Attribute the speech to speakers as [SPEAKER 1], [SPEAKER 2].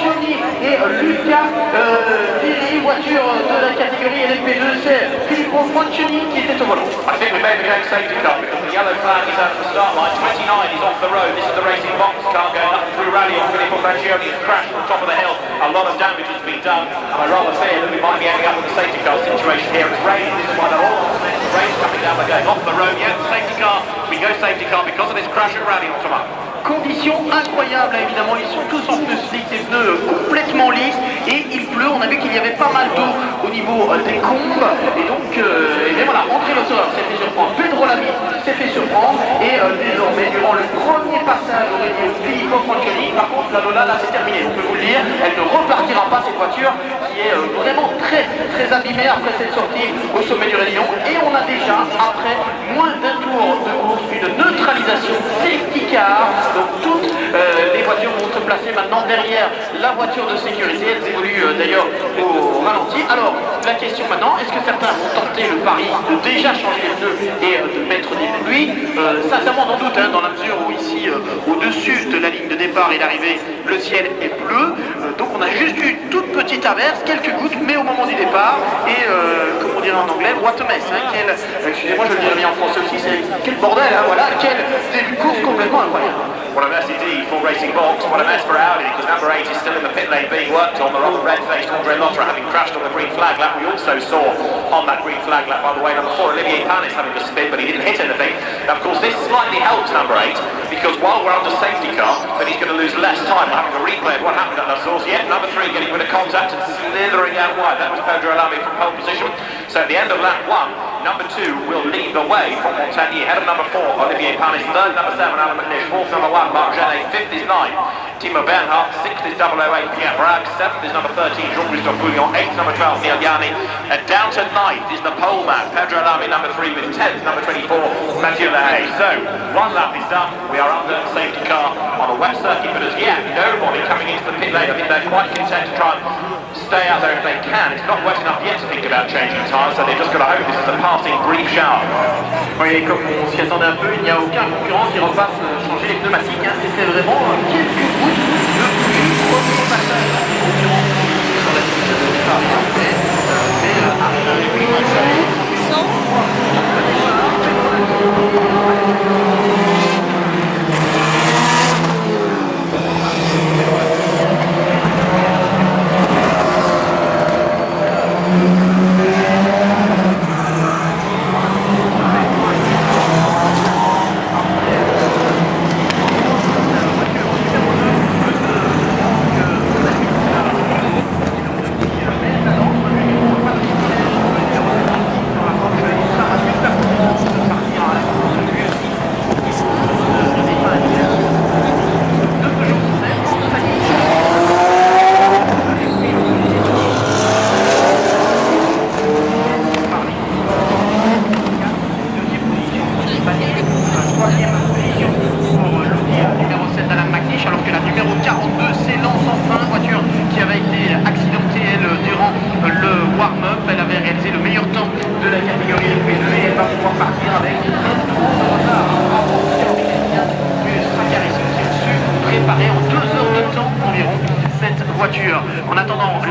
[SPEAKER 1] Franchioni et Luca Piri, voiture de la catégorie LMP2, c'est Filippo Franchioni qui était au volant.
[SPEAKER 2] I think we may be going safety car because the yellow flag is out of the start line. 29 is off the road. This is the racing box car going up through rally on Filippo Franchioni. Has crashed on top of the hill. A lot of damage has been done, and I rather fear that we might be ending up with a safety car situation here. It's raining. This is why they're all on the rain coming down. They're going off the road. Yeah, safety car. We go safety car because of this crash at rally on Thomas.
[SPEAKER 1] Conditions incroyables, évidemment, ils sont tous en pneus slick, des pneus complètement lisses et il pleut. On a vu qu'il y avait pas mal d'eau au niveau des combes et donc bien voilà, André Lotteur s'est fait surprendre, Pedro Lamy s'est fait surprendre et désormais durant le premier passage au radio Filippo Franchioni, par contre la Lola là c'est terminé, on peut vous le dire, elle ne repartira pas cette voiture qui est vraiment très abîmée après cette sortie au sommet du Réunion et on a déjà après moins d'un tour de course une neutralisation safety car. Donc toutes les voitures vont se placer maintenant derrière la voiture de sécurité. Elles évoluent d'ailleurs au ralenti. Alors la question maintenant, est-ce que certains vont tenter le pari de déjà changer les pneus et de mettre des pluies? Sincèrement j'en doute, dans la mesure où ici au-dessus de la ligne de départ et d'arrivée le ciel est bleu. Donc on a juste eu une toute petite averse, quelques gouttes, mais au moment du départ. Et comme on dirait en anglais, what a mess, excusez-moi je le dirais bien en français aussi, c'est quel bordel, voilà, quel début de course complètement incroyable.
[SPEAKER 2] What a mess indeed for Racing Box. What a mess for Audi because number 8 is still in the pit lane being worked on. The rather red-faced André Lotteur having crashed on the green flag lap. We also saw on that green flag lap, by the way, number 4 Olivier Panis having to spin, but he didn't hit anything. Now, of course, this slightly helps number 8 because while we're under safety car, then he's going to lose less time having a replay of what happened at La Source. Yet number 3 getting rid of contact and slithering out wide. That was Pedro Lamy from pole position. So at the end of lap 1, number 2 will lead the way from Montagny, ahead of number 4, Olivier Panis, third, number 7, Alan McNish, fourth, number 1, Marc Genet, fifth is 9, Timo Bernhardt, sixth is 008, Pierre Bragg, seventh is number 13, Jean-Christophe Bouillon, eighth, number 12, Neil Yanni, and down to ninth is the pole man, Pedro Lamy, number 3, with 10th, number 24, Mathieu Lahaye. So, one lap is done, we are under safety car on a wet circuit, but as yet, nobody coming into the pit lane. I think they're quite content to try and stay out there if they can. It's not wet enough yet to think about changing tyres, so they've just got to hope this is a passing brief shower.
[SPEAKER 1] Oui, comme on s'y attendait un peu, il n'y a aucun concurrent qui repasse changer les pneumatiques. C'était vraiment quelques gouttes de pluie au premier passage des concurrents sur la piste de départ. Mais numéro 7 Alan McNish, alors que la numéro 42 s'élance enfin, voiture qui avait été accidentée elle durant le warm-up. Elle avait réalisé le meilleur temps de la catégorie LP2 et elle va pouvoir partir avec préparé en 2 heures de temps environ cette voiture. En attendant